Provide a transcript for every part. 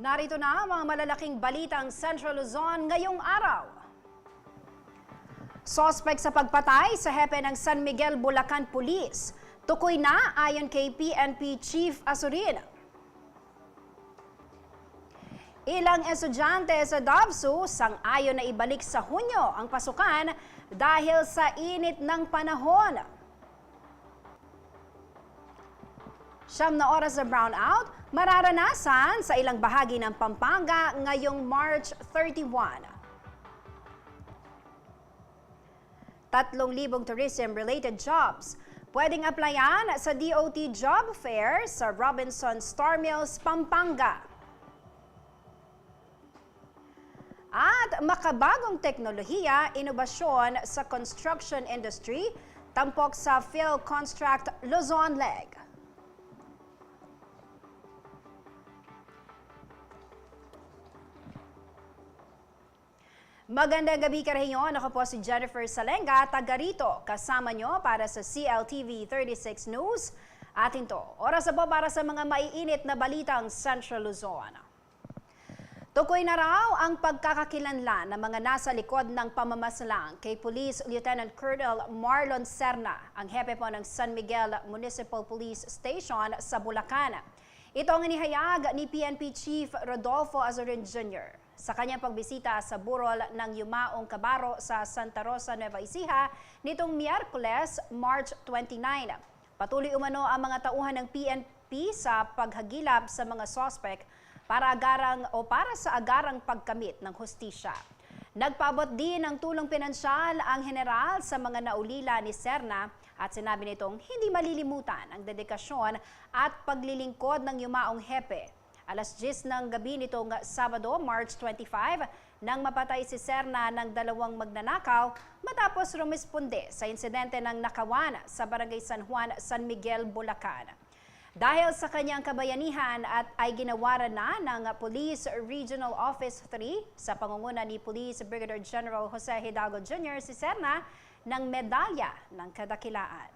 Narito na ang mga malalaking balitang Central Luzon ngayong araw. Suspect sa pagpatay sa hepe ng San Miguel, Bulacan Police. Tukoy na ayon kay PNP Chief Asurin. Ilang estudyante sa Davao sang-ayon na ibalik sa Hunyo ang pasukan dahil sa init ng panahon. 9 oras na brownout mararanasan sa ilang bahagi ng Pampanga ngayong March 31. 3,000 tourism-related jobs pwedeng applyan sa DOT Job Fair sa Robinson Star Mills, Pampanga. At makabagong teknolohiya, inobasyon sa construction industry, tampok sa PhilConstruct Luzon Leg. Magandang gabi karehiyon. Ako po si Jennifer Salenga, taga rito. Kasama nyo para sa CLTV 36 News. At ito, oras na po para sa mga maiinit na balitang Central Luzon. Tukoy na raw ang pagkakakilanlan ng mga nasa likod ng pamamaslang kay Police Lieutenant Colonel Marlon Serna, ang hepe po ng San Miguel Municipal Police Station sa Bulacan. Ito ang inihayag ni PNP Chief Rodolfo Azurin Jr. sa kanyang pagbisita sa burol ng Yumaong Kabaro sa Santa Rosa, Nueva Ecija nitong Miyerkules, March 29. Patuloy umano ang mga tauhan ng PNP sa paghagilap sa mga suspect para sa agarang pagkamit ng hustisya. Nagpaabot din ng tulong pinansyal ang general sa mga naulila ni Serna at sinabi nitong hindi malilimutan ang dedikasyon at paglilingkod ng yumaong hepe. Alas 10 ng gabi nitong Sabado, March 25, nang mapatay si Serna ng 2 magnanakaw matapos rumisponde sa insidente ng nakawan sa Barangay San Juan, San Miguel, Bulacan. Dahil sa kanyang kabayanihan at ay ginawaran na ng Police Regional Office 3 sa pangunguna ni Police Brigadier General Jose Hidalgo Jr. si Serna ng medalya ng kadakilaan.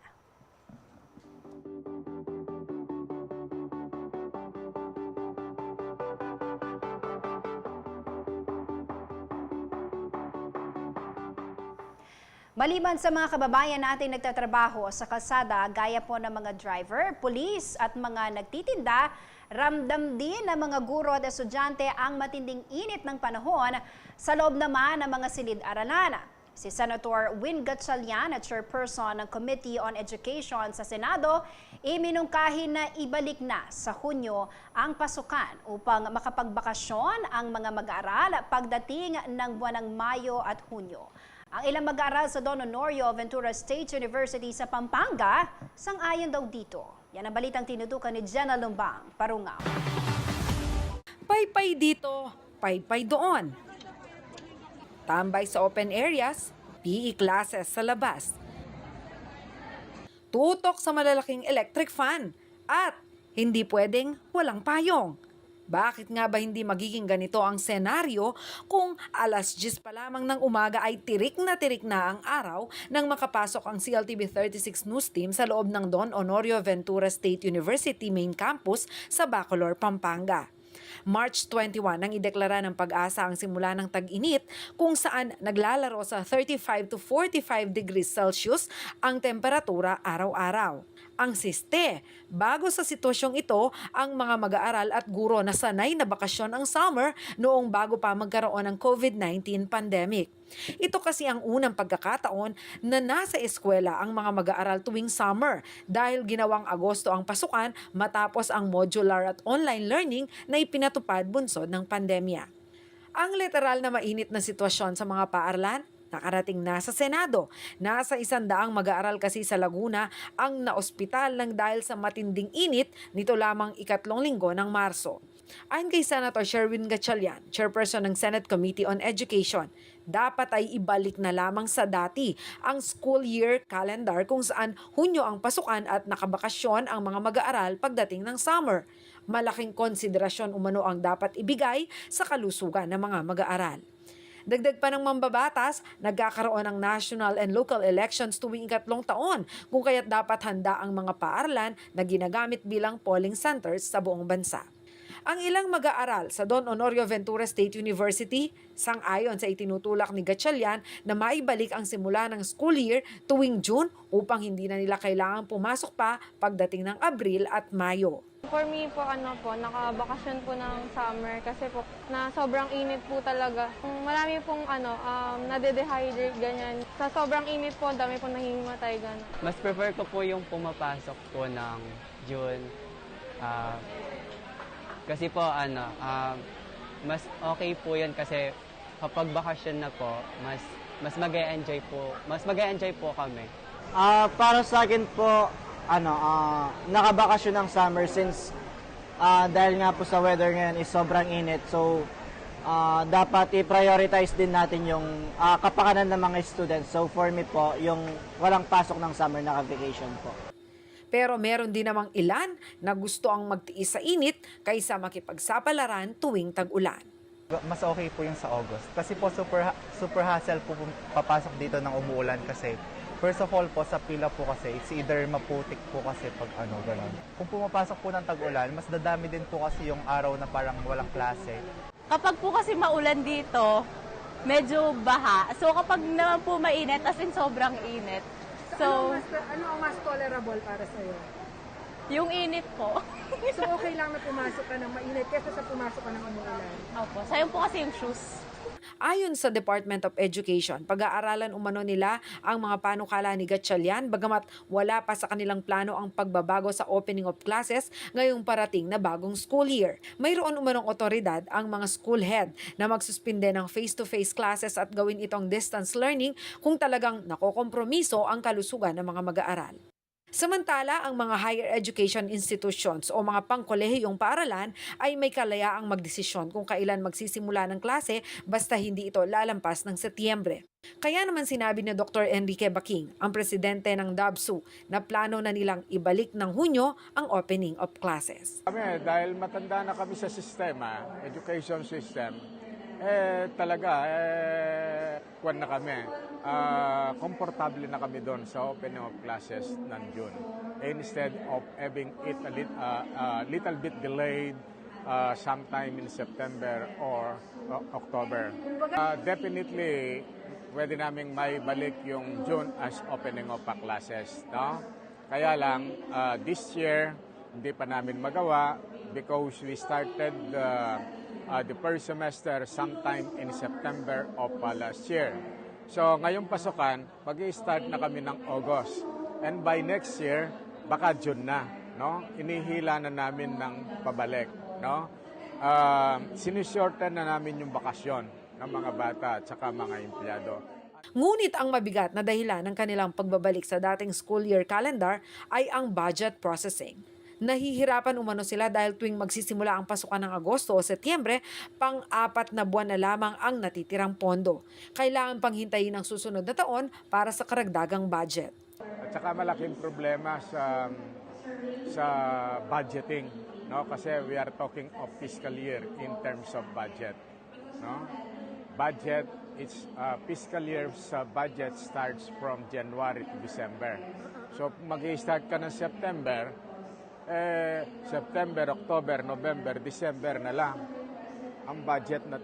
Maliban sa mga kababayan natin nagtatrabaho sa kalsada, gaya po ng mga driver, pulis at mga nagtitinda, ramdam din ng mga guro at estudyante ang matinding init ng panahon sa loob naman ng mga silid-aralan. Si Senator Win Gatchalian, chairperson ng Committee on Education sa Senado, iminungkahi na ibalik na sa Hunyo ang pasukan upang makapagbakasyon ang mga mag-aaral pagdating ng buwan ng Mayo at Hunyo. Ang ilang mag-aaral sa Don Honorio Ventura State University sa Pampanga, sang-ayon daw dito. Yan ang balitang tinutukan ni Jenna Lumbang, Parungaw. Paypay dito, paypay doon. Tambay sa open areas, PE classes sa labas. Tutok sa malalaking electric fan at hindi pwedeng walang payong. Bakit nga ba hindi magiging ganito ang senaryo kung alas 10 pa lamang ng umaga ay tirik na ang araw nang makapasok ang CLTV 36 News Team sa loob ng Don Honorio Ventura State University Main Campus sa Bacolor, Pampanga. March 21 nang ideklara ng Pag-asa ang simula ng tag-init kung saan naglalaro sa 35 to 45 degrees Celsius ang temperatura araw-araw. Ang siste, bago sa sitwasyong ito, ang mga mag-aaral at guro na sanay na bakasyon ang summer noong bago pa magkaroon ng COVID-19 pandemic. Ito kasi ang unang pagkakataon na nasa eskwela ang mga mag-aaral tuwing summer dahil ginawang Agosto ang pasukan matapos ang modular at online learning na ipinatupad bunsod ng pandemya. Ang literal na mainit na sitwasyon sa mga paaralan nakarating na sa Senado. Nasa 100 mag-aaral kasi sa Laguna ang naospital ng dahil sa matinding init nito lamang ikatlong linggo ng Marso. Ayon kay Senator Sherwin Gatchalian, chairperson ng Senate Committee on Education, dapat ay ibalik na lamang sa dati ang school year calendar kung saan Hunyo ang pasukan at nakabakasyon ang mga mag-aaral pagdating ng summer. Malaking konsiderasyon umano ang dapat ibigay sa kalusugan ng mga mag-aaral. Dagdag pa ng mambabatas, nagkakaroon ng national and local elections tuwing ikatlong taon, kung kaya't dapat handa ang mga paaralan na ginagamit bilang polling centers sa buong bansa. Ang ilang mag-aaral sa Don Honorio Ventura State University, sang-ayon sa itinutulak ni Gatchalian na maibalik ang simula ng school year tuwing June upang hindi na nila kailangang pumasok pa pagdating ng Abril at Mayo. For me po, nakabakasyon po ng summer kasi po na sobrang init po talaga. Marami pong nade-dehydrate ganyan. Sa sobrang init po, dami pong nahihimatay ganyan. Mas prefer ko po yung pumapasok po ng June. Kasi po mas okay po yun kasi kapag bakasyon na po, mas mag-e-enjoy po kami. Para sa akin po, nakabakasyon ng summer since dahil nga po sa weather ngayon is sobrang init. So, dapat i-prioritize din natin yung kapakanan ng mga students. So, for me po, yung walang pasok ng summer naka-vacation po. Pero meron din namang ilan na gusto ang magtiis sa init kaysa makipagsapalaran tuwing tag-ulan. Mas okay po yung sa August. Kasi po super hassle po papasok dito ng umuulan kasi first of all po sa pila po kasi it's either maputik po kasi pag gano'n. Kung pumapasok po ng tag-ulan, mas dadami din po kasi yung araw na parang walang klase. Kapag po kasi maulan dito, medyo baha. So kapag naman po mainit, as in sobrang init. So, ano ang mas tolerable para sa'yo? yung init po. So okay lang na pumasok ka ng mainit kaysa sa pumasok ka ng umuulan? Opo, sayang po kasi yung shoes. Ayon sa Department of Education, pag-aaralan umano nila ang mga panukala ni Gatchalian bagamat wala pa sa kanilang plano ang pagbabago sa opening of classes ngayong parating na bagong school year. Mayroon umanong otoridad ang mga school head na magsuspinde ng face-to-face classes at gawin itong distance learning kung talagang nakokompromiso ang kalusugan ng mga mag-aaral. Samantala, ang mga higher education institutions o mga pangkolehiyong paaralan ay may kalayaang magdesisyon kung kailan magsisimula ng klase basta hindi ito lalampas ng Setyembre. Kaya naman sinabi ni Dr. Enrique Baking, ang presidente ng DABSU, na plano na nilang ibalik ng Hunyo ang opening of classes. Kami, dahil matanda na kami sa sistema, education system, kuwan na kami. Komportable na kami doon sa opening of classes ng June. Instead of having it a little bit delayed sometime in September or October. Definitely, pwede naming may balik yung June as opening of classes. No? Kaya lang, this year, hindi pa namin magawa because we started the first semester sometime in September of last year. So ngayong pasukan, mag-i-start na kami ng August. And by next year, baka June na, no? Inihila na namin ng pabalik, no? Sinishorten na namin yung bakasyon ng mga bata at saka mga empleyado. Ngunit ang mabigat na dahilan ng kanilang pagbabalik sa dating school year calendar ay ang budget processing. Nahihirapan umano sila dahil tuwing magsisimula ang pasukan ng Agosto o Setyembre, pang-4 na buwan na lamang ang natitirang pondo. Kailangan pang hintayin ang susunod na taon para sa karagdagang budget. At saka malaking problema sa budgeting, no? Kasi we are talking of fiscal year in terms of budget, no? Budget, it's fiscal year sa budget starts from January to December. So mag-i-start ka ng September, September, October, November, December na lang ang budget na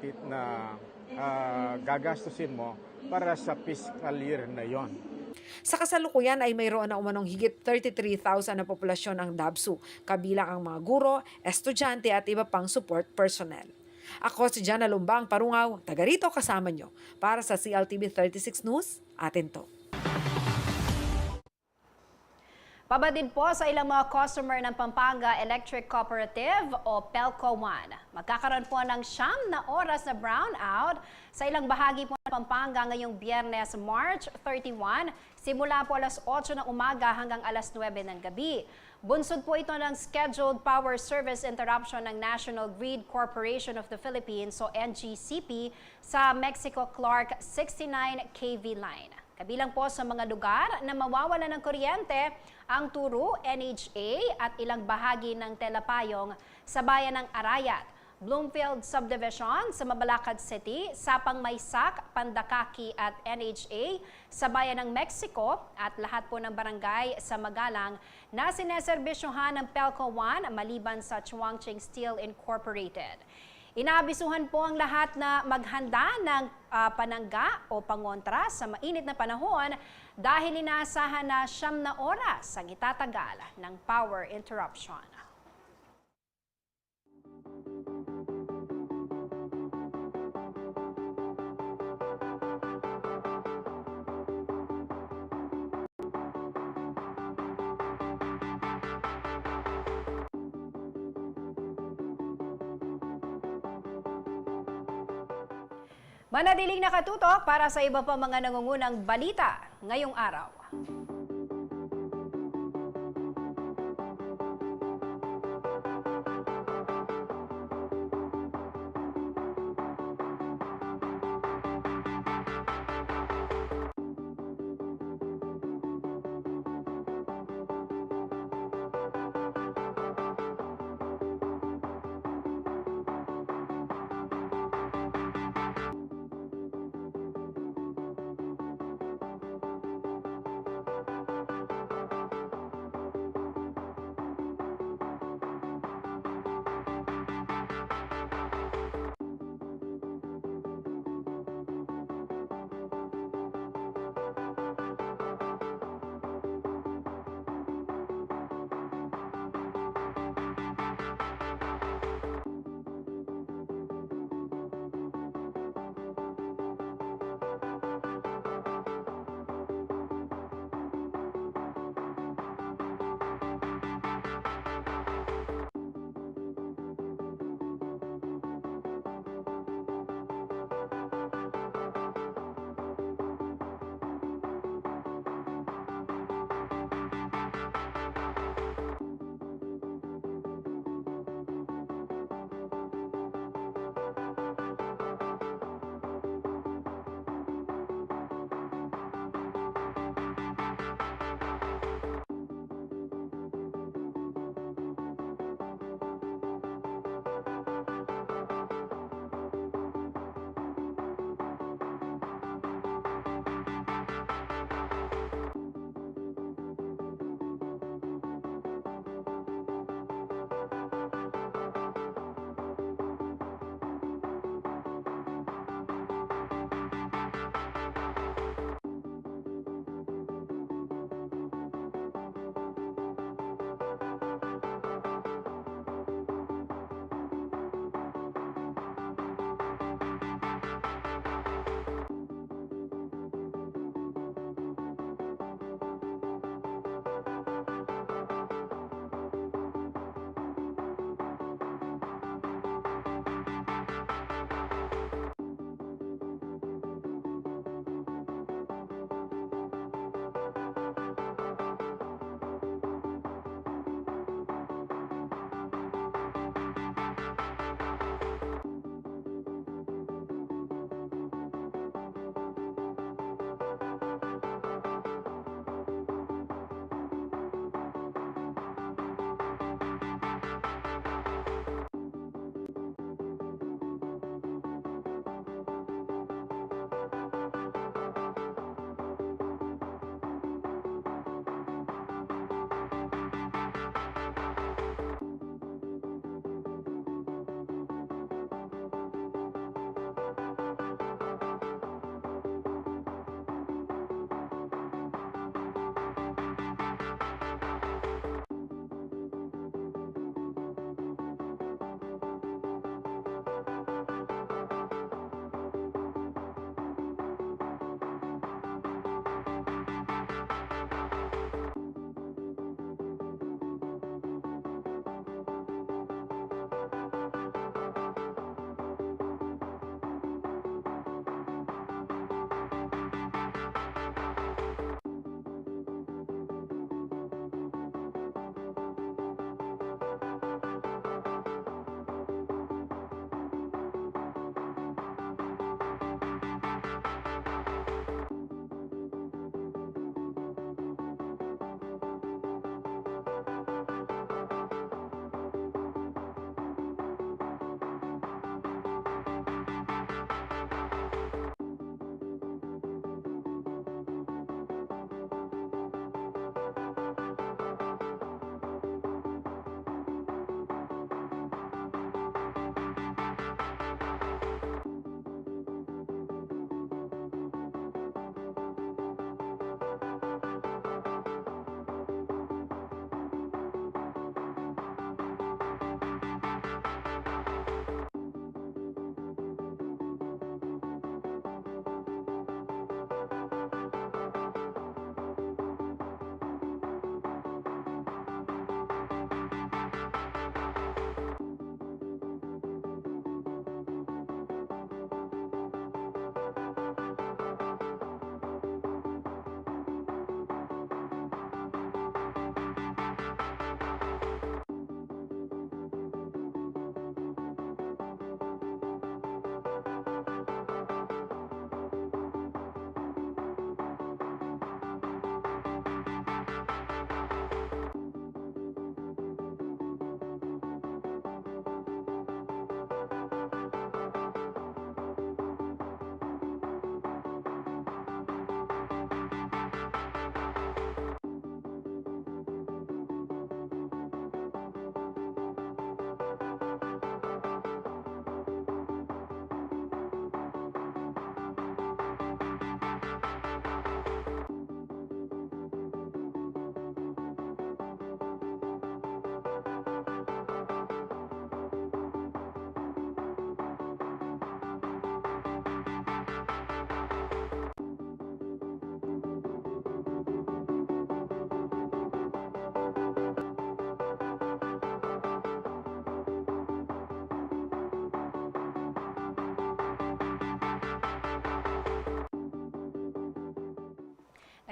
gagastusin mo para sa fiscal year na yon. Sa kasalukuyan ay mayroon na umanong higit 33,000 na populasyon ang DABSU, kabilang ang mga guro, estudyante at iba pang support personnel. Ako si Jana Lumbang Parungaw, taga rito kasama nyo. Para sa CLTV 36 News, atin to. Pabatid po sa ilang mga customer ng Pampanga Electric Cooperative o PELCO 1. Magkakaroon po ng 9 na oras na brownout sa ilang bahagi po ng Pampanga ngayong Biyernes, March 31, simula po alas 8 ng umaga hanggang alas 9 ng gabi. Bunsod po ito ng scheduled power service interruption ng National Grid Corporation of the Philippines o NGCP sa Mexico Clark 69 kV line. Kabilang po sa mga lugar na mawawala ng kuryente ang Turu, NHA at ilang bahagi ng Telapayong sa bayan ng Arayat, Bloomfield Subdivision sa Mabalacat City, Sapang Maysak, Pandakaki at NHA sa Bayan ng Mexico at lahat po ng barangay sa Magalang na sineserbisyohan ng Pelco 1 maliban sa Chuangching Steel Incorporated. Inaabisuhan po ang lahat na maghanda ng panangga o pangontra sa mainit na panahon dahil inaasahan na 9 na oras ang itatagal ng power interruption. Manatiling nakatutok para sa iba pa mga nangungunang balita ngayong araw.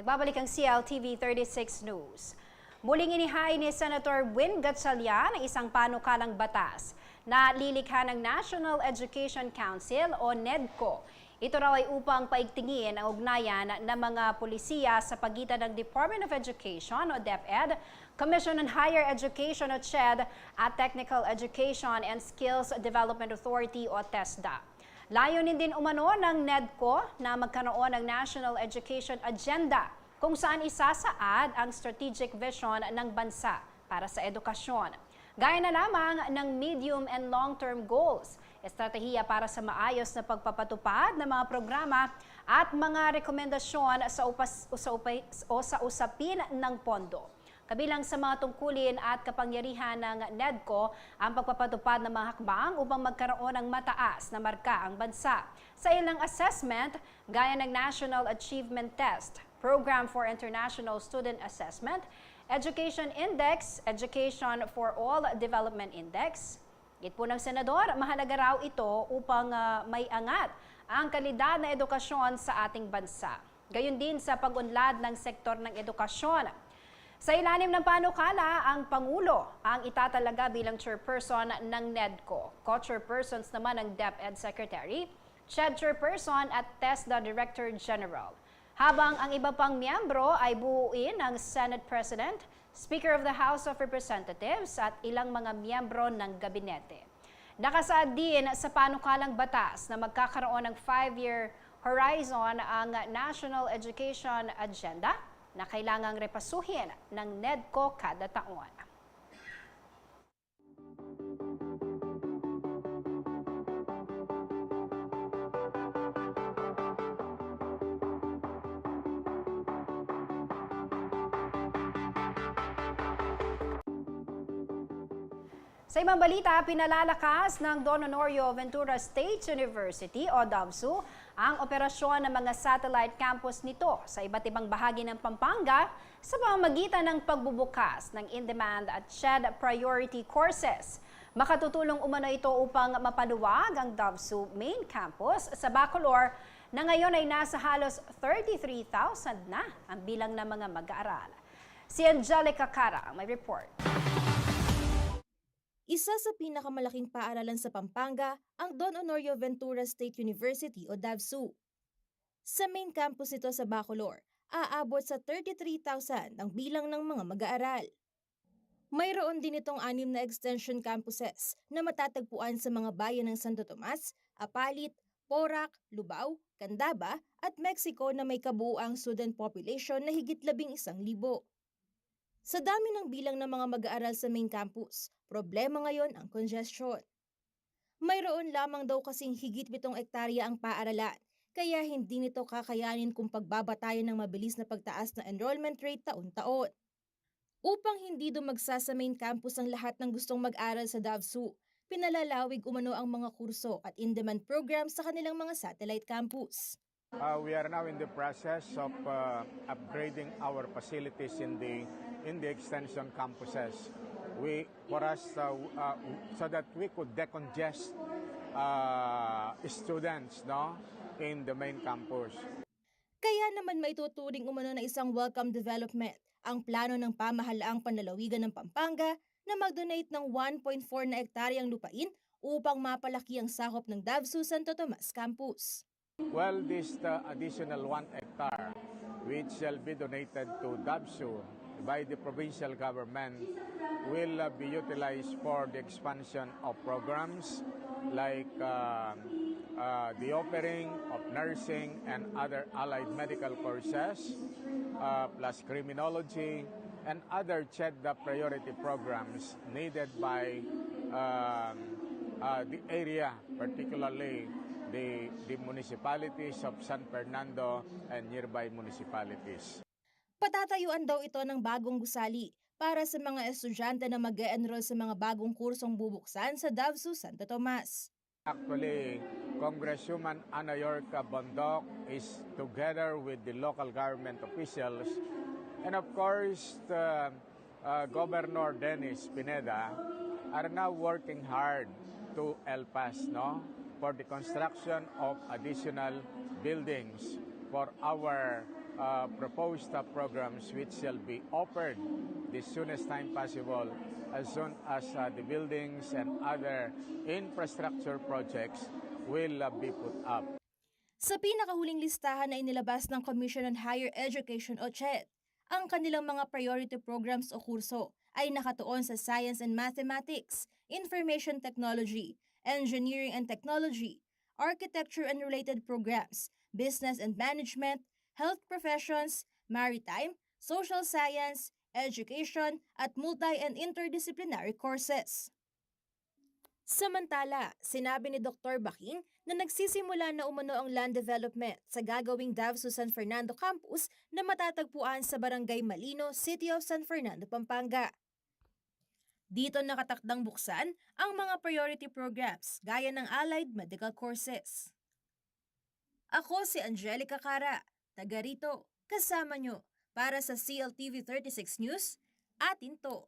Nagbabalik ang CLTV 36 News. Muling inihain ni Senator Win Gatchalian ang isang panukalang batas na lilikha ng National Education Council o NEDCO. Ito raw ay upang paigtingin ang ugnayan ng mga pulisiya sa pagitan ng Department of Education o DepEd, Commission on Higher Education o CHED at Technical Education and Skills Development Authority o TESDA. Layunin din umano ng NEDCO na magkaroon ng National Education Agenda kung saan isasaad ang strategic vision ng bansa para sa edukasyon. Gaya na lamang ng medium and long-term goals, estratehiya para sa maayos na pagpapatupad ng mga programa at mga rekomendasyon sa usapin ng pondo. Kabilang sa mga tungkulin at kapangyarihan ng NEDCO ang pagpapatupad ng mga hakbang upang magkaroon ng mataas na marka ang bansa sa ilang assessment gaya ng National Achievement Test, Program for International Student Assessment, Education Index, Education for All Development Index. Git po ng Senador, mahalaga raw ito upang may angat ang kalidad na edukasyon sa ating bansa. Gayon din sa pag-unlad ng sektor ng edukasyon. Sa ilalim ng panukala, ang Pangulo ang itatalaga bilang chairperson ng NEDCO, co-chairpersons naman ng DepEd Secretary, CHED Chairperson at TESDA Director General. Habang ang iba pang miyembro ay buuin ng Senate President, Speaker of the House of Representatives at ilang mga miyembro ng gabinete. Nakasaad din sa panukalang batas na magkakaroon ng 5-year horizon ang National Education Agenda na kailangang repasuhin ng NEDCO kada taon. Sa ibang balita, pinalalakas ng Don Honorio Ventura State University o DOVSU ang operasyon ng mga satellite campus nito sa iba't ibang bahagi ng Pampanga sa pamamagitan ng pagbubukas ng in-demand at CHED priority courses. Makatutulong umano ito upang mapaluwag ang DOVSU main campus sa Bacolor na ngayon ay nasa halos 33,000 na ang bilang ng mga mag-aaral. Si Angelica Cara may report. Isa sa pinakamalaking paaralan sa Pampanga ang Don Honorio Ventura State University o DOVSU. Sa main campus ito sa Bacolor, aabot sa 33,000 ang bilang ng mga mag-aaral. Mayroon din itong 6 na extension campuses na matatagpuan sa mga bayan ng Santo Tomas, Apalit, Porac, Lubao, Candaba at Mexico na may kabuuang student population na higit 11,000. Sa dami ng bilang ng mga mag-aaral sa main campus, problema ngayon ang congestion. Mayroon lamang daw kasing higit 7 ektarya ang paaralan, kaya hindi nito kakayanin kung pagbabatayan ng mabilis na pagtaas na enrollment rate taon-taon. Upang hindi dumagsa sa main campus ang lahat ng gustong mag-aral sa DOVSU, pinalalawig umano ang mga kurso at in-demand programs sa kanilang mga satellite campus. We are now in the process of upgrading our facilities in the extension campuses. So that we could decongest students, in the main campus. Kaya naman maituturing umano na isang welcome development ang plano ng pamahalaang panlalawigan ng Pampanga na mag-donate ng 1.4 na ektaryang lupain upang mapalaki ang sakop ng DOVSU Santo Tomas Campus. Well, this additional 1 hectare which shall be donated to DOVSU by the provincial government will be utilized for the expansion of programs like the offering of nursing and other allied medical courses, plus criminology and other CHED priority programs needed by the area, particularly the municipalities of San Fernando and nearby municipalities. Patatayuan daw ito ng bagong gusali para sa mga estudyante na mag-e-enroll sa mga bagong kursong bubuksan sa DOVSU Santo Tomas. Actually, Congresswoman Ana Yorca Bondoc is together with the local government officials and of course Governor Dennis Pineda are now working hard to help us, for the construction of additional buildings for our proposed programs which shall be offered the soonest time possible as soon as the buildings and other infrastructure projects will be put up. Sa pinakahuling listahan na inilabas ng Commission on Higher Education o CHED, ang kanilang mga priority programs o kurso ay nakatuon sa Science and Mathematics, Information Technology, Engineering and Technology, Architecture and related programs, Business and Management, Health Professions, Maritime, Social Science, Education, at multi- and interdisciplinary courses. Samantala, sinabi ni Dr. Baking na nagsisimula na umano ang land development sa gagawing Davao San Fernando campus na matatagpuan sa Barangay Malino, City of San Fernando, Pampanga. Dito nakatakdang buksan ang mga priority programs gaya ng allied medical courses. Ako si Angelica Cara, taga rito, kasama nyo para sa CLTV 36 News, atin to.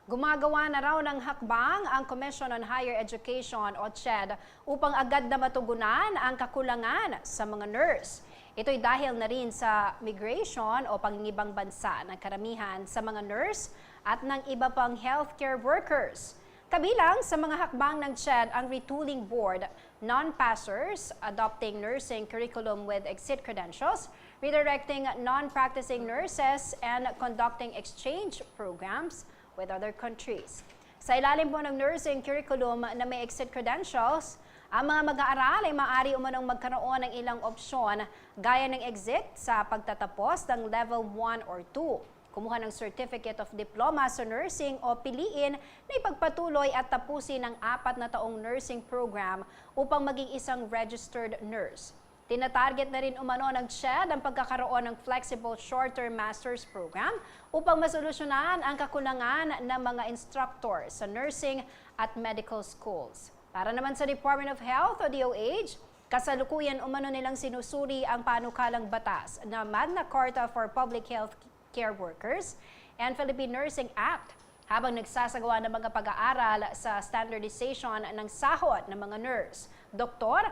Gumagawa na raw ng hakbang ang Commission on Higher Education o CHED upang agad na matugunan ang kakulangan sa mga nurse. Ito'y dahil na rin sa migration o pangingibang bansa ng karamihan sa mga nurse at ng iba pang healthcare workers. Kabilang sa mga hakbang ng CHED ang retooling board, non-passers, adopting nursing curriculum with exit credentials, redirecting non-practicing nurses, and conducting exchange programs with other countries. Sa ilalim po ng nursing curriculum na may exit credentials, ang mga mag-aaral ay maaari umanong magkaroon ng ilang opsyon gaya ng exit sa pagtatapos ng level 1 or 2, kumuha ng Certificate of Diploma sa nursing o piliin na ipagpatuloy at tapusin ang 4 na taong nursing program upang maging isang registered nurse. Tinatarget na rin umano ng CHED ang pagkakaroon ng flexible short-term master's program upang masolusyonan ang kakulangan ng mga instructor sa nursing at medical schools. Para naman sa Department of Health o DOH, kasalukuyan umano nilang sinusuri ang panukalang batas na Magna Carta for Public Health Care Workers and Philippine Nursing Act habang nagsasagawa ng mga pag-aaral sa standardization ng sahod ng mga nurse, doktor,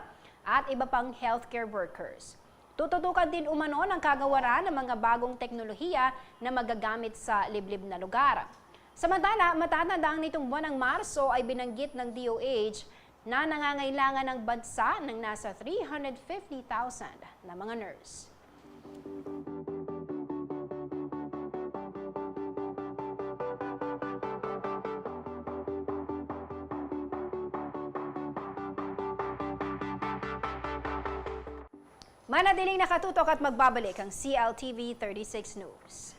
at iba pang healthcare workers. Tututukan din umano ng kagawaran ng mga bagong teknolohiya na magagamit sa liblib na lugar. Samantala, matatandaan nitong buwan ng Marso ay binanggit ng DOH na nangangailangan ng bansa ng nasa 350,000 na mga nurse. Manatiling nakatutok at magbabalik ang CLTV 36 News.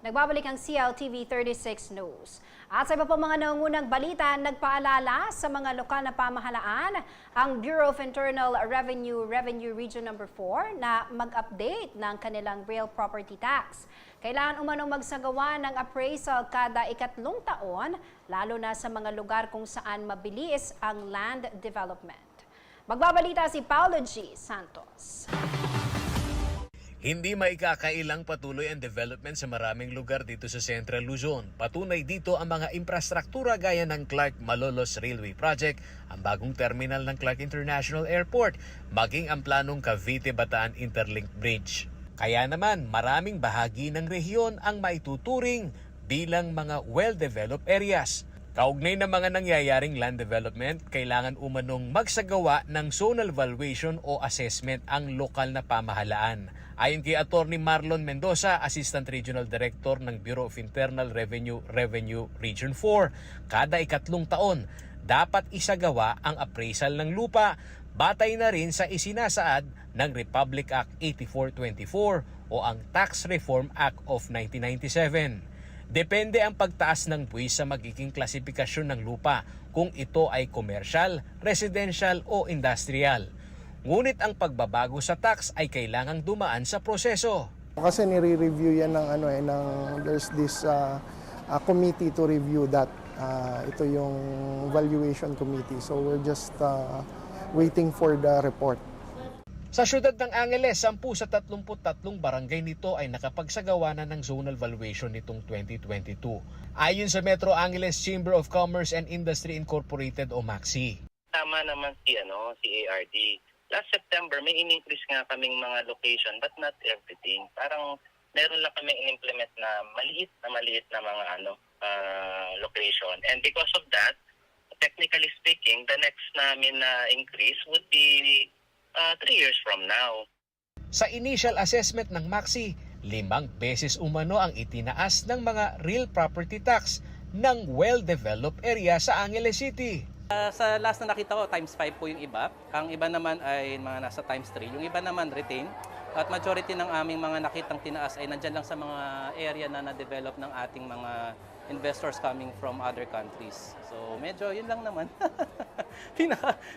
Nagbabalik ang CLTV 36 News. At sa iba pa mga nangungunang balita, nagpaalala sa mga lokal na pamahalaan ang Bureau of Internal Revenue Region No. 4 na mag-update ng kanilang real property tax. Kailangan umanong magsagawa ng appraisal kada 3 taon, lalo na sa mga lugar kung saan mabilis ang land development. Magbabalita si Paulo G. Santos. Hindi maikakailang patuloy ang development sa maraming lugar dito sa Central Luzon. Patunay dito ang mga infrastruktura gaya ng Clark Malolos Railway Project, ang bagong terminal ng Clark International Airport, maging ang planong Cavite-Bataan Interlink Bridge. Kaya naman maraming bahagi ng rehiyon ang maituturing bilang mga well-developed areas. Kaugnay ng mga nangyayaring land development, kailangan umanong magsagawa ng zonal valuation o assessment ang lokal na pamahalaan. Ayon kay Attorney Marlon Mendoza, Assistant Regional Director ng Bureau of Internal Revenue Region 4, kada 3 taon dapat isagawa ang appraisal ng lupa, batay na rin sa isinasaad ng Republic Act 8424 o ang Tax Reform Act of 1997. Depende ang pagtaas ng buwis sa magiging klasifikasyon ng lupa kung ito ay commercial, residential o industrial. Ngunit ang pagbabago sa tax ay kailangang dumaan sa proseso. Kasi nire-review yan there's this committee to review that. Ito yung valuation committee. So we're just waiting for the report. Sa siyudad ng Angeles, 10 sa 33 barangay nito ay nakapagsagawa na ng zonal valuation nitong 2022. Ayon sa Metro Angeles Chamber of Commerce and Industry Incorporated o MAXI. Tama naman si ARD. Last September may in-increase nga kaming mga location but not everything. Parang meron lang kami in-implement na maliit na mga location. And because of that, technically speaking, the next namin na increase would be 3 years from now. Sa initial assessment ng MAXI, 5 beses umano ang itinaas ng mga real property tax ng well-developed area sa Angeles City. Sa last na nakita ko, times 5 po yung iba. Ang iba naman ay mga nasa times 3. Yung iba naman retain. At majority ng aming mga nakitang tinaas ay nandyan lang sa mga area na na-develop ng ating mga investors coming from other countries. So medyo yun lang naman.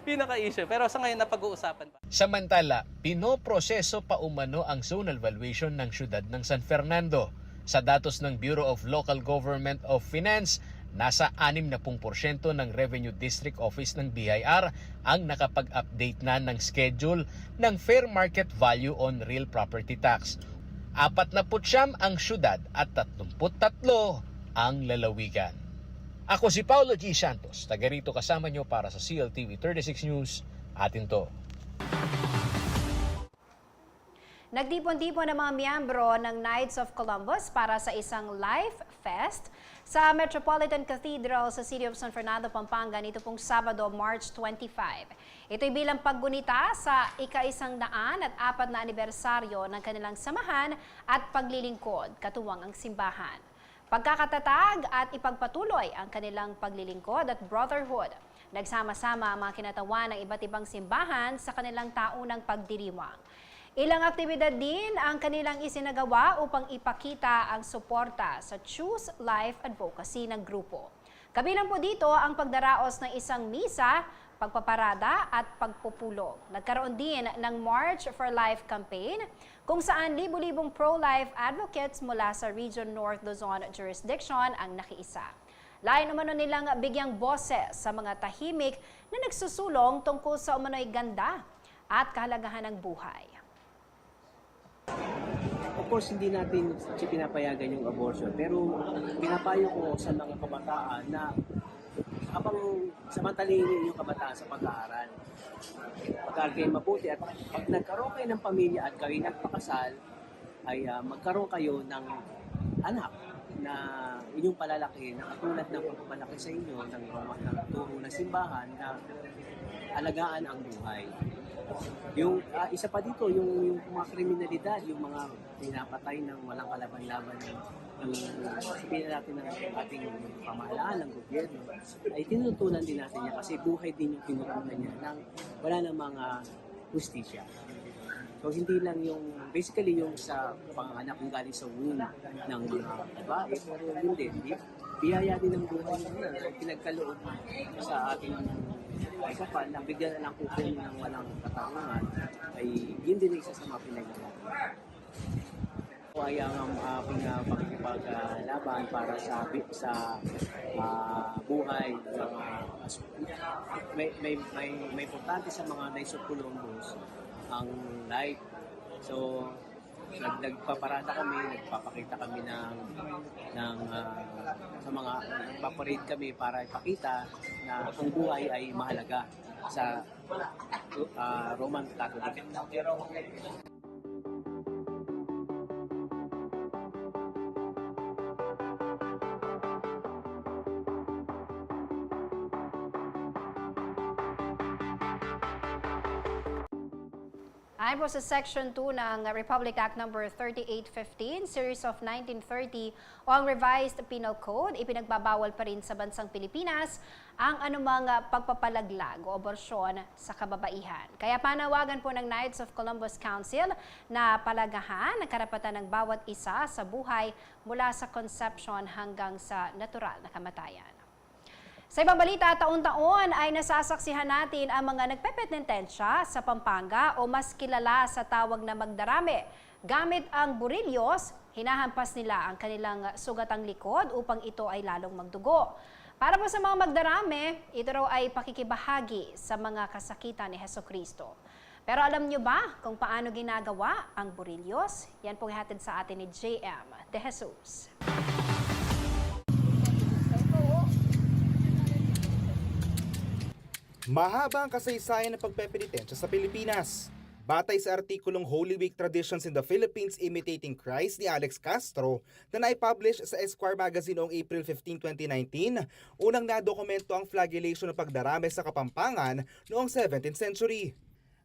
Pinaka-issue. Pero sa ngayon napag-uusapan pa. Samantala, pinoproseso pa umano ang zonal valuation ng siyudad ng San Fernando. Sa datos ng Bureau of Local Government of Finance, nasa 60% ng Revenue District Office ng BIR ang nakapag-update na ng schedule ng Fair Market Value on Real Property Tax. 49 ang siyudad at 33 ang lalawigan. Ako si Paulo G. Santos, taga rito kasama nyo para sa CLTV 36 News. Atin to. Nagtipon-tipon ang mga miyembro ng Knights of Columbus para sa isang Life Fest sa Metropolitan Cathedral sa City of San Fernando, Pampanga nito pong Sabado, March 25. Ito'y bilang paggunita sa ika-104 na anibersaryo ng kanilang samahan at paglilingkod, katuwang ang simbahan. Pagkakatatag at ipagpatuloy ang kanilang paglilingkod at brotherhood. Nagsama-sama ang mga kinatawan ng iba't ibang simbahan sa kanilang taunang pagdiriwang. Ilang aktibidad din ang kanilang isinagawa upang ipakita ang suporta sa Choose Life Advocacy ng grupo. Kabilang po dito ang pagdaraos ng isang misa, pagpaparada at pagpupulong. Nagkaroon din ng March for Life campaign kung saan libu-libong pro-life advocates mula sa Region North Luzon jurisdiction ang nakiisa. Lain umano nilang bigyang boses sa mga tahimik na nagsusulong tungkol sa umano'y ganda at kahalagahan ng buhay. Of course, hindi natin pinapayagan yung abortion, pero pinapayo ko sa mga kabataan na habang samantalin yung kabataan sa pag-aaral, pag-aaral kayo mabuti at pag nagkaroon kayo ng pamilya at kayo nagpakasal, ay magkaroon kayo ng anak na inyong palalaki na katulad ng pagpapalaki sa inyo ng turo ng simbahan na alagaan ang buhay. Yung isa pa dito, yung mga kriminalidad, yung mga pinapatay ng walang kalaban-laban ng sabihin natin ng ating pamahalaan ng gobyerno, ay tinutunan din natin niya kasi buhay din yung tinutunan niya nang wala ng mga hustisya. So hindi lang yung basically yung sa panganak kung galing sa womb ng mga babae, pero yun din, biyaya din ng buhay na pinagkaloob sa ating ay kapal na bigyan na lang kupon ng walang katanungan, ay yun din isa sa mga pinagkaloob. Kaya ang aking paglaban para sa buhay ng may importante sa mga Knights of Columbus ang life. So nagpaparada kami, nagpapakita kami ng sa mga nagpaparade kami para ipakita na ang buhay ay mahalaga sa Roman Catholic. Ayon po sa Section 2 ng Republic Act No. 3815, Series of 1930 o ang Revised Penal Code, ipinagbabawal pa rin sa bansang Pilipinas ang anumang pagpapalaglag o aborsyon sa kababaihan. Kaya panawagan po ng Knights of Columbus Council na palagahan ang karapatan ng bawat isa sa buhay mula sa conception hanggang sa natural na kamatayan. Sa ibang balita, taon-taon ay nasasaksihan natin ang mga nagpepetentensya sa Pampanga o mas kilala sa tawag na magdarame. Gamit ang burilyos, hinahampas nila ang kanilang sugatang likod upang ito ay lalong magdugo. Para po sa mga magdarame, ito raw ay pakikibahagi sa mga kasakitan ni Hesukristo. Pero alam nyo ba kung paano ginagawa ang burilyos? Yan pong ihatid sa atin ni JM De Jesus. Mahaba ang kasaysayan ng pagpepenitensya sa Pilipinas. Batay sa artikulong Holy Week Traditions in the Philippines Imitating Christ ni Alex Castro na naipublish sa Esquire Magazine noong April 15, 2019, unang nadokumento ang flagellation ng pagdarame sa Kapampangan noong 17th century.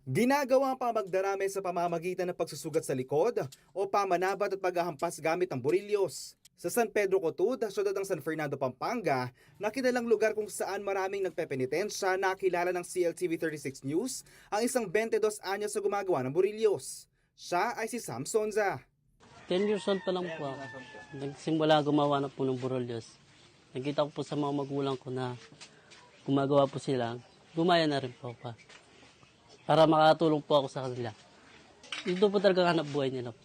Ginagawa ang pamagdarame sa pamamagitan ng pagsusugat sa likod o pamanabat at paghahampas gamit ang burilyos. Sa San Pedro Cotud, siyudad ng San Fernando, Pampanga, nakilalang lugar kung saan maraming nagpepenitensya, nakilala ng CLTV 36 News ang isang 22 anyos sa gumagawa ng burilyos. Siya ay si Sam Sonza. 10 years old pa lang po ako. Nagsimula gumawa na po ng burilyos. Nakita ko po sa mga magulang ko na gumagawa po sila. Gumaya na rin po ako. Para makatulong po ako sa kanila. Ito po talaga hanap buhay nila po.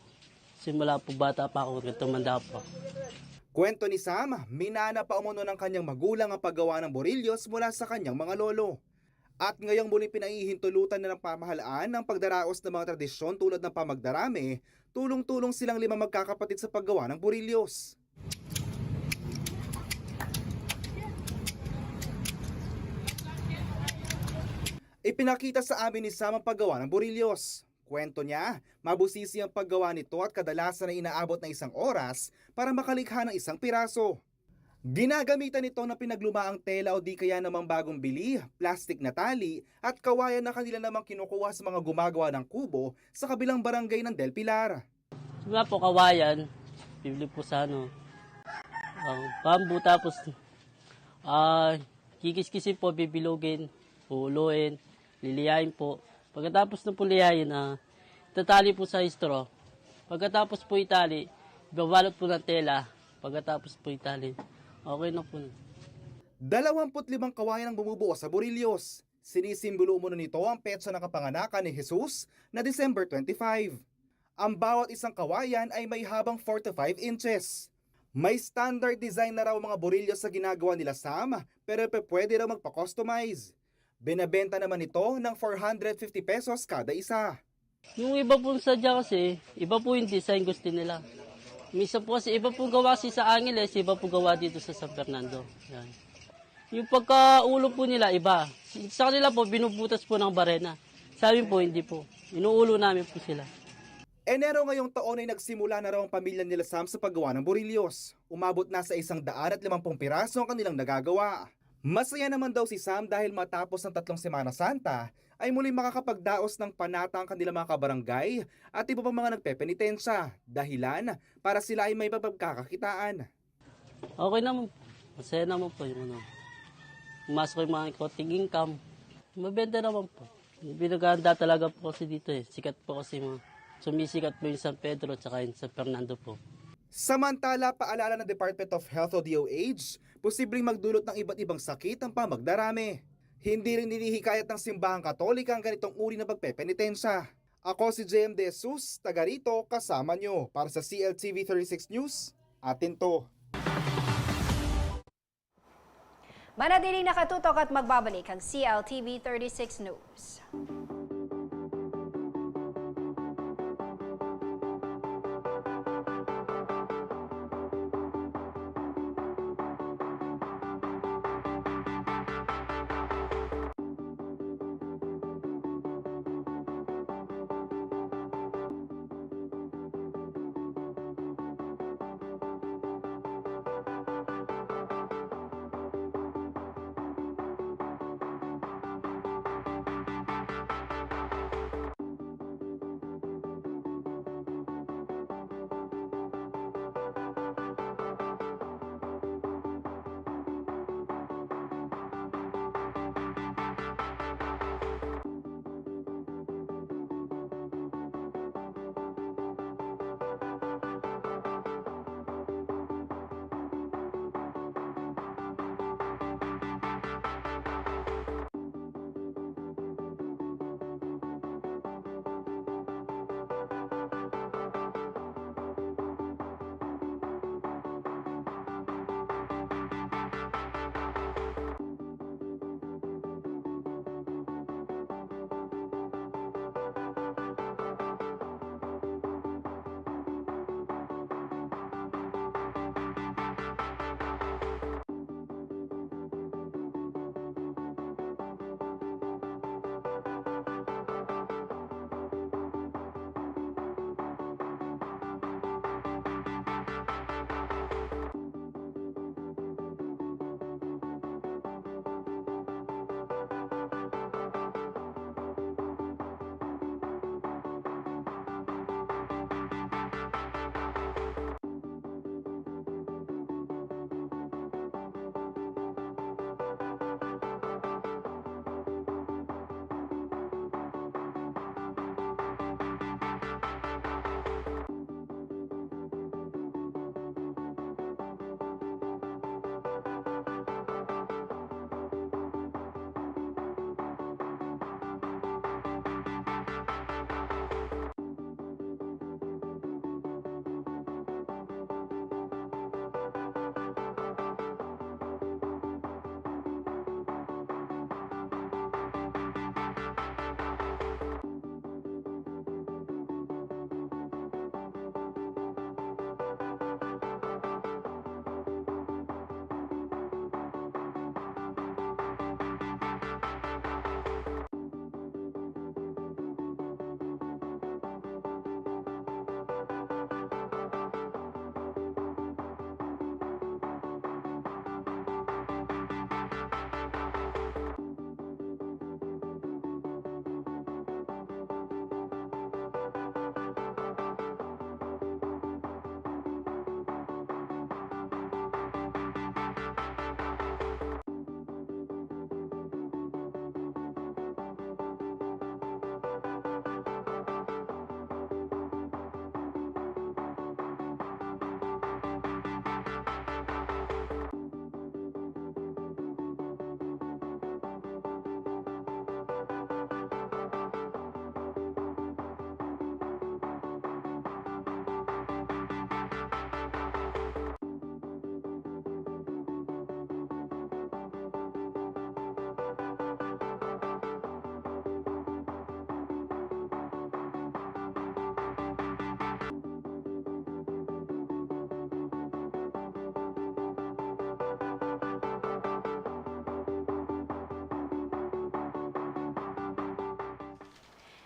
Simula po bata pa ako, tumanda po. Kwento ni Sam, minana pa umuno ng kanyang magulang ang paggawa ng burilyos mula sa kanyang mga lolo. At ngayong muli pinahihintulutan na ng pamahalaan ng pagdaraos ng mga tradisyon tulad ng pamagdarame, tulong-tulong silang 5 magkakapatid sa paggawa ng burilyos. Ipinakita sa amin ni Sam ang paggawa ng burilyos. Kwento niya, mabusisi ang paggawa nito at kadalasan ay inaabot na 1 oras para makalikha ng 1 piraso. Ginagamitan nito na pinaglumaang tela o di kaya namang bagong bili, plastic na tali at kawayan na kanila namang kinukuha sa mga gumagawa ng kubo sa kabilang barangay ng Del Pilar. Simula po kawayan, bibili po sa bamboo, tapos kikis-kisin po, bibilugin, uluin, liliyain po. Pagkatapos na po liyayin, tatali po sa straw. Pagkatapos po itali, babalot po ng tela. Pagkatapos po itali, okay na po. 25 kawayan ang bumubuo sa burilyos. Sinisimbolo mo nito ang petsa ng kapanganakan ni Jesus na December 25. Ang bawat isang kawayan ay may habang 4 to 5 inches. May standard design na raw mga burilyos sa ginagawa nila Sam, pero pwede raw magpa-customize. Binabenta naman ito ng 450 pesos kada isa. Yung iba po sadya kasi, iba po yung design gusto nila. Misa po kasi, iba po gawa sa Angeles, iba po gawa dito sa San Fernando. Yan. Yung pagkaulo po nila, iba. Sa kanila po, binubutas po ng barena. Sa amin po, hindi po. Inuulo namin po sila. Enero ngayong taon ay nagsimula na raw ang pamilya nila Sam sa paggawa ng burilyos. Umabot na sa 150 piraso ang kanilang nagagawa. Masaya naman daw si Sam dahil matapos ng 3 Semana Santa ay muli makakapagdaos ng panata ang kanilang mga kabarangay at iba pang mga nagpepenitensya, dahilan para sila ay may pagkakakitaan. Okay naman po. Masaya naman po yung Pumasok yung mga konting income. Mabenta naman po. Binaganda talaga po kasi dito eh. Sikat po kasi mga sumisikat po yung San Pedro at saka yung San Fernando po. Samantala, paalala ng Department of Health o DOH, posibleng magdulot ng iba't ibang sakit ang pamagdarami. Hindi rin hinihikayat ng simbahang Katolika ang ganitong uri ng pagpepenitensya. Ako si JM De Jesus, taga rito, kasama nyo. Para sa CLTV 36 News, atin to. Manatiling nakatutok at magbabalik ang CLTV 36 News.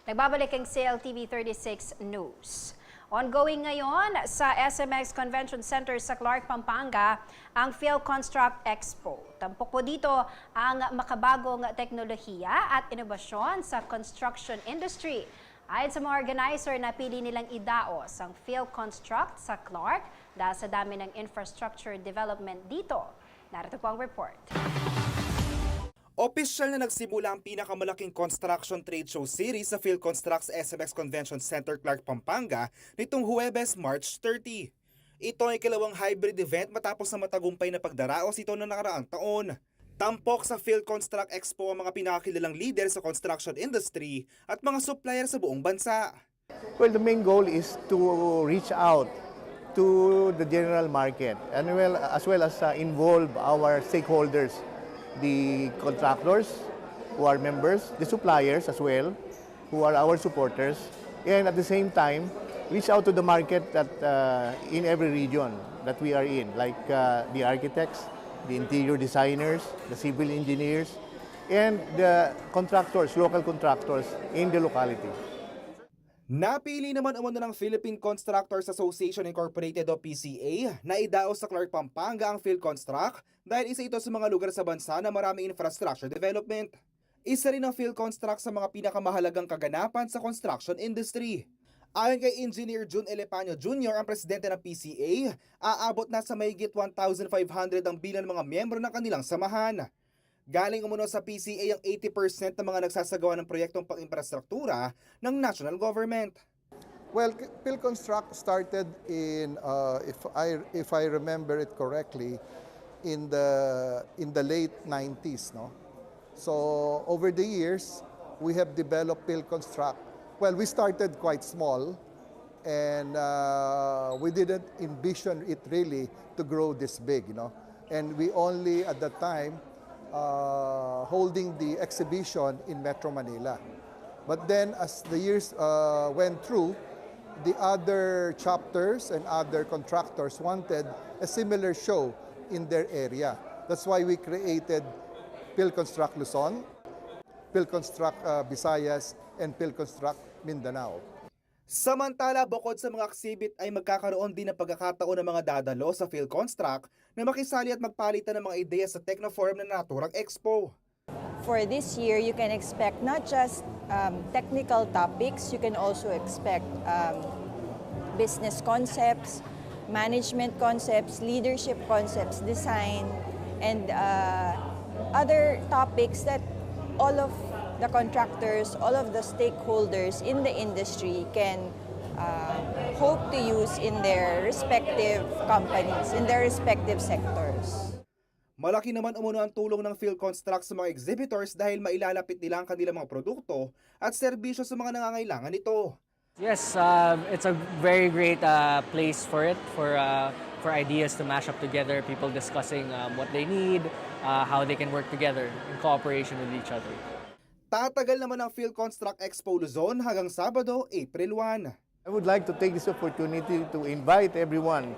Nagbabalik ang CLTV 36 News. Ongoing ngayon sa SMX Convention Center sa Clark, Pampanga, ang PhilConstruct Expo. Tampok po dito ang makabagong teknolohiya at inobasyon sa construction industry. Ayon sa mga organizer, napili nilang idaos ang PhilConstruct sa Clark dahil sa dami ng infrastructure development dito. Narito po ang report. Opisyal na nagsimula ang pinakamalaking construction trade show series sa PhilConstruct's SMX Convention Center, Clark, Pampanga nitong Huwebes, March 30. Ito ay ikalawang hybrid event matapos na matagumpay na pagdaraos ito noong nakaraang taon. Tampok sa PhilConstruct Expo ang mga pinakakilalang leader sa construction industry at mga supplier sa buong bansa. Well, the main goal is to reach out to the general market and as well as involve our stakeholders, the contractors who are members, the suppliers as well, who are our supporters, and at the same time, reach out to the market that in every region that we are in, like the architects, the interior designers, the civil engineers, and the contractors, local contractors in the locality. Napili naman umano ng Philippine Constructors Association Incorporated o PCA na idaos sa Clark, Pampanga ang PhilConstruct dahil isa ito sa mga lugar sa bansa na maraming infrastructure development. Isa rin ang PhilConstruct sa mga pinakamahalagang kaganapan sa construction industry. Ayon kay Engineer June Elepanio Jr., ang presidente ng PCA, aabot na sa mahigit 1,500 ang bilang ng mga miyembro ng kanilang samahan. Galing umuno sa PCA ang 80% ng mga nagsasagawa ng proyektong pang-infrastruktura ng national government. Well, PhilConstruct started in, if I remember it correctly, in the late 90s, no? So over the years, we have developed PhilConstruct. Well, we started quite small, and we didn't envision it really to grow this big, you know. And we only at that time holding the exhibition in Metro Manila. But then as the years went through, the other chapters and other contractors wanted a similar show in their area. That's why we created PhilConstruct Luzon, PhilConstruct Visayas, and PhilConstruct Mindanao. Samantala, bukod sa mga exhibit ay magkakaroon din ng pagkakataon ng mga dadalo sa PhilConstruct na makisali at magpalitan ng mga ideya sa Technoforum na naturang expo. For this year, you can expect not just technical topics, you can also expect business concepts, management concepts, leadership concepts, design, and other topics that all of the contractors, all of the stakeholders in the industry can hope to use in their respective companies, in their respective sectors. Malaki naman umuno ang tulong ng PhilConstruct sa mga exhibitors dahil mailalapit nila ang kanilang mga produkto at serbisyo sa mga nangangailangan nito. Yes, it's a very great place for it, for ideas to mash up together, people discussing what they need, how they can work together in cooperation with each other. Tatagal naman ang PhilConstruct Expo Luzon hanggang Sabado, April 1. I would like to take this opportunity to invite everyone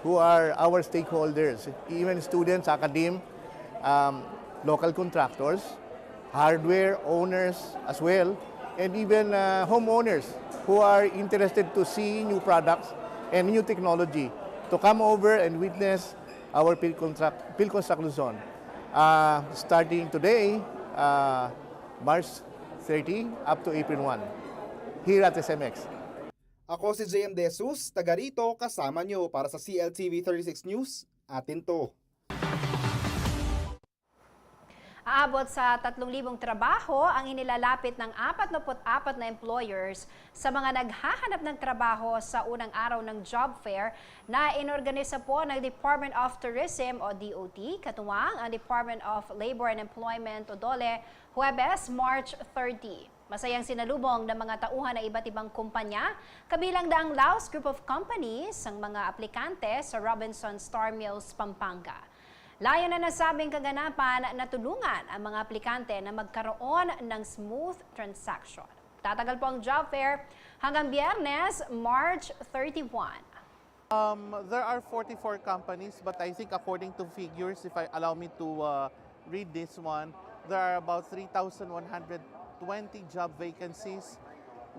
who are our stakeholders, even students, academe, local contractors, hardware owners as well, and even homeowners who are interested to see new products and new technology to come over and witness our PhilConstruct Luzon. Starting today, March 30 up to April 1 here at SMX. Ako si JM De Jesus, taga rito, kasama nyo para sa CLTV 36 News, atin to. Aabot sa 3,000 trabaho ang inilalapit ng 44 na employers sa mga naghahanap ng trabaho sa unang araw ng job fair na inorganisa po ng Department of Tourism o DOT, katuwang ang Department of Labor and Employment o DOLE, Huwebes, March 30. Masayang sinalubong ng mga tauhan ng iba't ibang kumpanya, kabilang daang Laos Group of Companies, ang mga aplikante sa Robinson Star Mills, Pampanga. Layo na nasabing kaganapan na tulungan ang mga aplikante na magkaroon ng smooth transaction. Tatagal po ang job fair hanggang Biyernes, March 31. There are 44 companies, but I think according to figures, if I allow me to read this one, there are about 3,120 job vacancies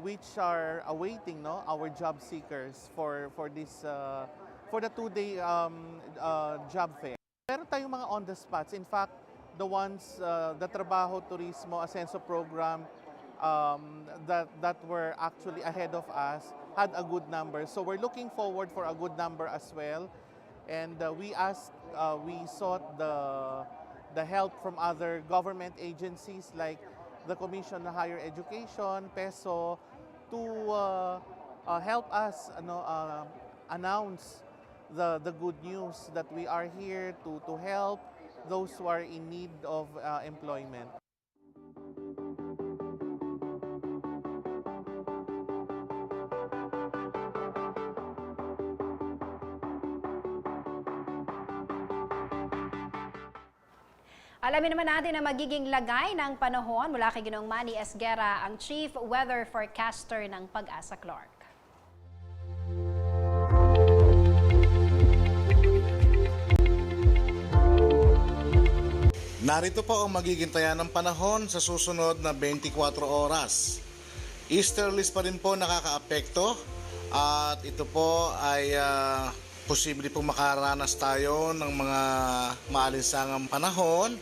which are awaiting our job seekers for this for the two-day job fair. Meron tayong mga on the spots. In fact, the ones the Trabaho Turismo Ascenso program that were actually ahead of us had a good number. So we're looking forward for a good number as well. And we sought the the help from other government agencies like the Commission on Higher Education, PESO, to help us announce the good news that we are here to help those who are in need of employment. Alamin naman natin ang magiging lagay ng panahon mula kay Ginoong Manny Esguera, ang Chief Weather Forecaster ng Pag-asa Clark. Narito po ang magiging taya ng panahon sa susunod na 24 oras. Easterlies pa rin po nakakaapekto at ito po ay posible po makaranas tayo ng mga maalinsangang panahon.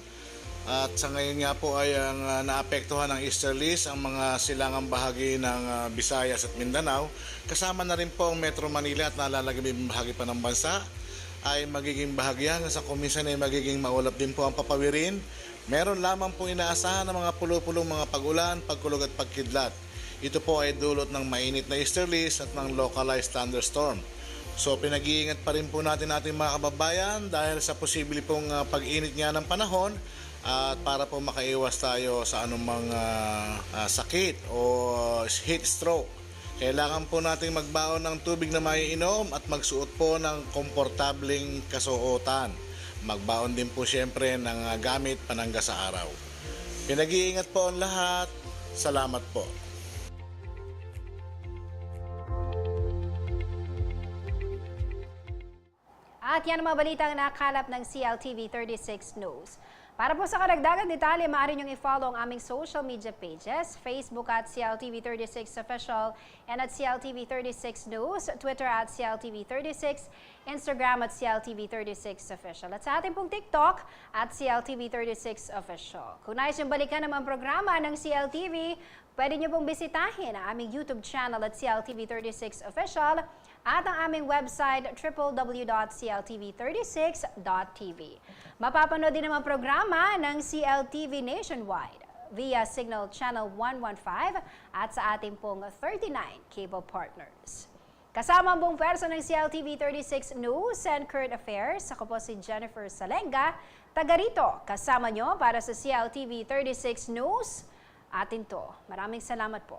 At sa ngayon nga po ay naapektuhan ng easterlies ang mga silangang bahagi ng Visayas at Mindanao. Kasama na rin po ang Metro Manila at nalalagabing bahagi pa ng bansa ay magiging bahagya hanggang sa kuminsan ay magiging maulap din po ang papawirin. Meron lamang po inaasahan ng mga pulo-pulong mga pag-ulan, pagkulog at pagkidlat. Ito po ay dulot ng mainit na easterlies at ng localized thunderstorm. So pinag-iingat pa rin po natin ating mga kababayan dahil sa posible pong pag-init nga ng panahon at para po makaiwas tayo sa anumang sakit o heat stroke. Kailangan po nating magbaon ng tubig na maiinom at magsuot po ng komportableng kasuotan. Magbaon din po siyempre ng gamit panangga sa araw. Pinag-iingat po ang lahat. Salamat po. At yan ang mga balitang nakalap ng CLTV 36 News. Para po sa karagdagang detalye, maaari niyong i-follow ang aming social media pages, Facebook at CLTV36 Official and at CLTV36 News, Twitter at CLTV36, Instagram at CLTV36 Official. At sa ating pong TikTok at CLTV36 Official. Kung nais niyong balikan naman programa ng CLTV, pwede niyo pong bisitahin ang aming YouTube channel at CLTV36 Official at ang aming website www.cltv36.tv. Mapapanood din naman programa ng CLTV nationwide via Signal Channel 115 at sa ating pong 39 cable partners. Kasama ang buong pwersa ng CLTV 36 News and Current Affairs, ako po si Jennifer Salenga, taga rito kasama nyo para sa CLTV 36 News. Atin to. Maraming salamat po.